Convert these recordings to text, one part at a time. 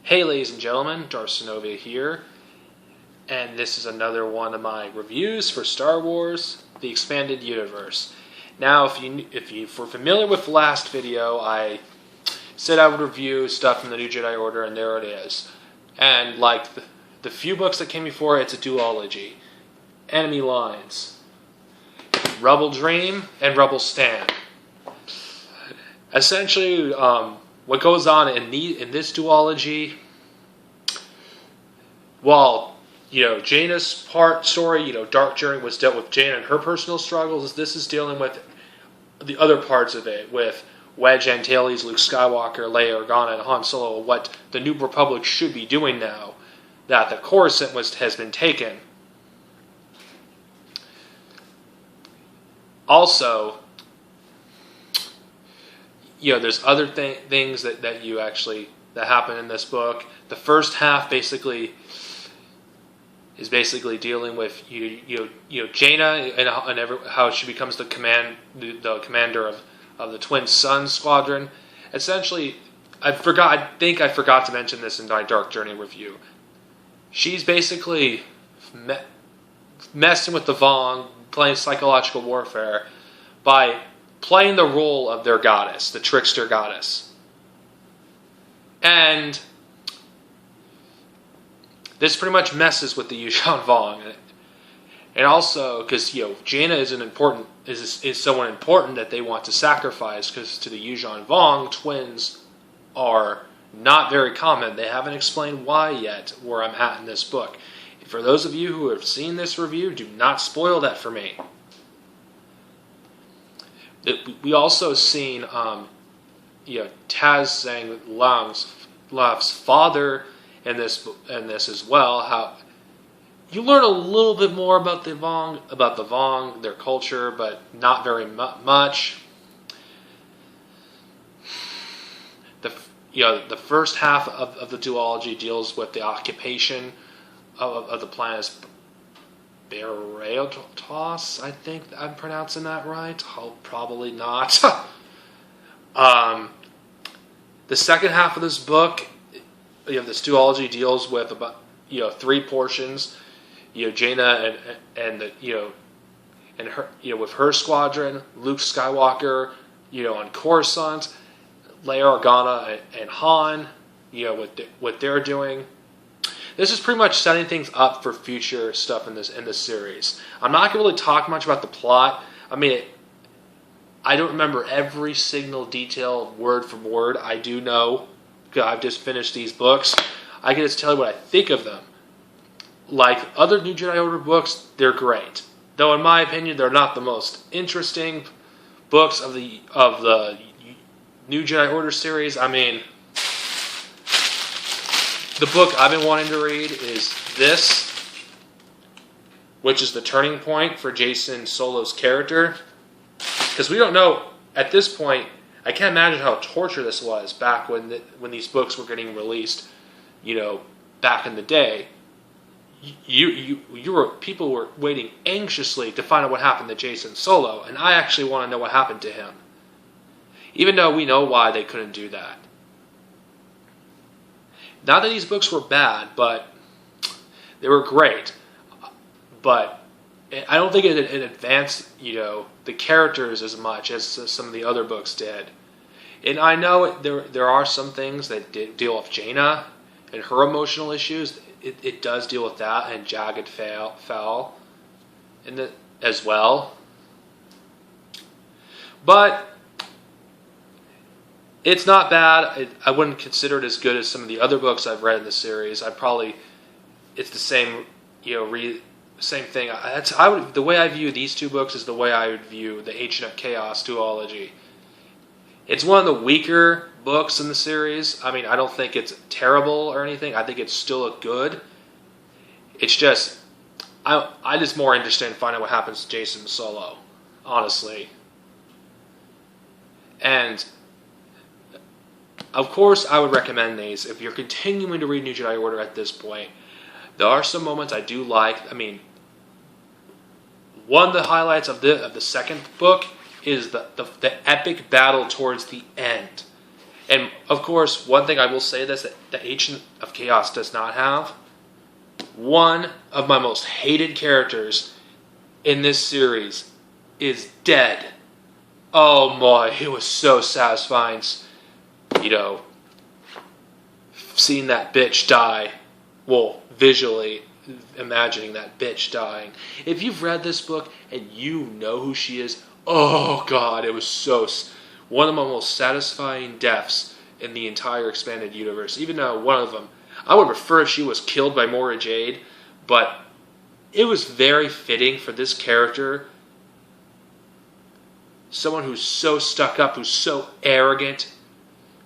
Hey ladies and gentlemen, Darcinovia here, and this is another one of my reviews for Star Wars, The Expanded Universe. Now, if you were familiar with the last video, I said I would review stuff from the New Jedi Order, and there it is. And like the few books that came before, it's a duology. Enemy Lines, Rebel Dream, and Rebel Stand. Essentially, what goes on in this duology, while Jaina's story, Dark Journey was dealt with Jaina and her personal struggles, this is dealing with the other parts of it, with Wedge Antilles, Luke Skywalker, Leia Organa, and Han Solo, what the New Republic should be doing now that the Coruscant has been taken. Also, there's other things that happen in this book. The first half is basically dealing with Jaina and how she becomes the commander of the Twin Sun Squadron. Essentially, I think I forgot to mention this in my Dark Journey review. She's basically messing with the Vong, playing psychological warfare by playing the role of their goddess, the trickster goddess. And this pretty much messes with the Yuuzhan Vong. And also, because Jaina is someone important that they want to sacrifice, because to the Yuuzhan Vong, twins are not very common. They haven't explained why yet, where I'm at in this book. For those of you who have seen this review, do not spoil that for me. We also seen, Taz saying Lang's father in this as well. How you learn a little bit more about the Vong, their culture, but not very much. The first half of the duology deals with the occupation of the planet Bereotos, I think I'm pronouncing that right. Probably not. The second half of this book, this duology deals with about three portions. Jaina and her with her squadron, Luke Skywalker, on Coruscant, Leia Organa and Han, what they're doing. This is pretty much setting things up for future stuff in this series. I'm not going to really talk much about the plot. I mean, I don't remember every single detail word for word. I do know, because I've just finished these books. I can just tell you what I think of them. Like other New Jedi Order books, they're great. Though in my opinion, they're not the most interesting books of the New Jedi Order series. I mean, the book I've been wanting to read is this, which is the turning point for Jacen Solo's character. Because we don't know, at this point, I can't imagine how torture this was back when these books were getting released, back in the day. People were waiting anxiously to find out what happened to Jacen Solo, and I actually want to know what happened to him. Even though we know why they couldn't do that. Not that these books were bad, but they were great. But I don't think it advanced, the characters as much as some of the other books did. And I know there are some things that deal with Jaina and her emotional issues. It does deal with that and Jagged Fall as well. But it's not bad. I wouldn't consider it as good as some of the other books I've read in the series. It's the same, same thing. The way I view these two books is the way I would view the Ancient of Chaos duology. It's one of the weaker books in the series. I mean, I don't think it's terrible or anything. I think it's still good. It's just, I'm just more interested in finding out what happens to Jacen Solo, honestly. And of course, I would recommend these if you're continuing to read New Jedi Order at this point. There are some moments I do like. I mean, one of the highlights of the second book is the epic battle towards the end. And of course, one thing I will say this that the Agent of Chaos does not have. One of my most hated characters in this series is dead. Oh my, it was so satisfying, seeing that bitch die. Well, visually imagining that bitch dying. If you've read this book and you know who she is, oh god, it was one of the most satisfying deaths in the entire expanded universe. Even though one of them, I would prefer if she was killed by Mora Jade, but it was very fitting for this character. Someone who's so stuck up, who's so arrogant,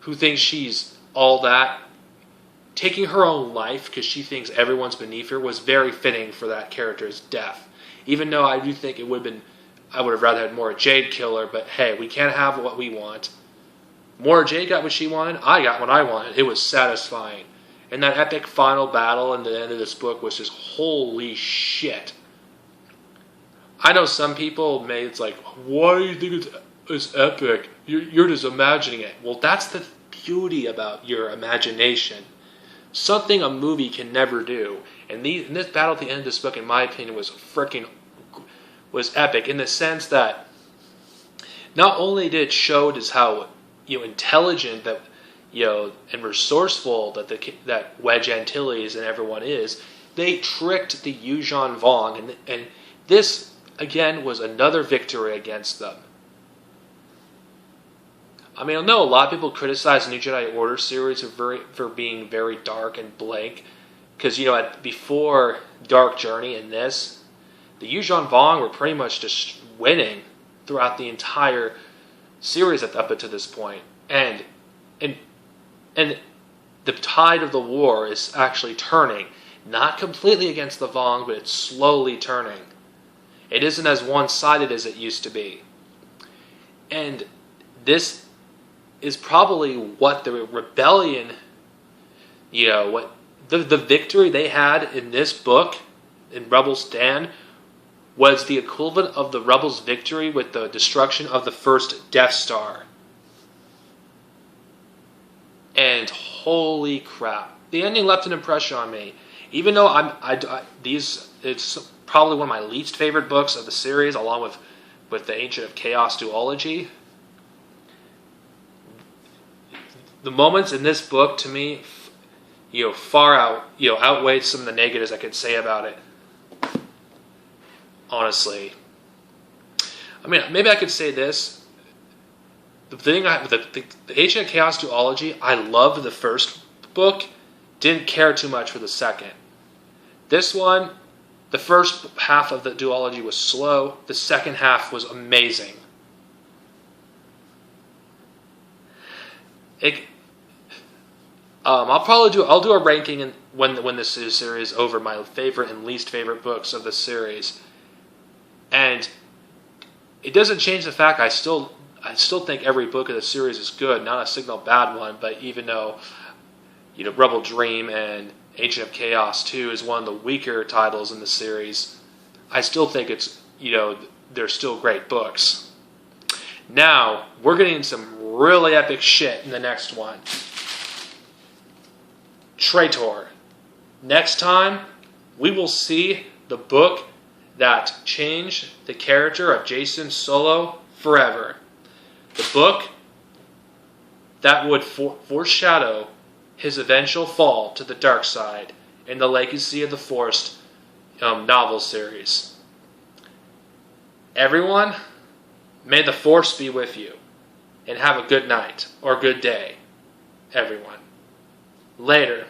who thinks she's all that. Taking her own life because she thinks everyone's beneath her was very fitting for that character's death. Even though I do think it would have been, I would have rather had Mora Jade kill her, but hey, we can't have what we want. Mora Jade got what she wanted, I got what I wanted. It was satisfying. And that epic final battle in the end of this book was just holy shit. I know some people it's like, why do you think it's epic? You're just imagining it. Well, that's the beauty about your imagination. Something a movie can never do. And this battle at the end of this book, in my opinion, was epic in the sense that not only did it show just how intelligent that and resourceful that Wedge Antilles and everyone is, they tricked the Yuuzhan Vong, and this again was another victory against them. I mean, I know a lot of people criticize the New Jedi Order series for being very dark and blank, because before Dark Journey and this, the Yuuzhan Vong were pretty much just winning throughout the entire series up to this point, and the tide of the war is actually turning, not completely against the Vong, but it's slowly turning. It isn't as one-sided as it used to be, and this is probably what the rebellion, what the victory they had in this book, in Rebels Stand, was the equivalent of the Rebels' victory with the destruction of the first Death Star. And holy crap, the ending left an impression on me. Even though it's probably one of my least favorite books of the series, along with the Ancient of Chaos duology. The moments in this book, to me, outweighed some of the negatives I could say about it. Honestly, I mean, maybe I could say this. The Ancient of Chaos duology, I loved the first book, didn't care too much for the second. This one, the first half of the duology was slow. The second half was amazing. I'll do a ranking when this series is over, my favorite and least favorite books of the series, and it doesn't change the fact I still think every book of the series is good, not a single bad one. But even though Rebel Dream and Ancient of Chaos 2 is one of the weaker titles in the series, I still think it's they're still great books. Now we're getting some really epic shit in the next one. Traitor. Next time, we will see the book that changed the character of Jacen Solo forever. The book that would foreshadow his eventual fall to the dark side in the Legacy of the Force novel series. Everyone, may the Force be with you, and have a good night or good day, everyone. Later.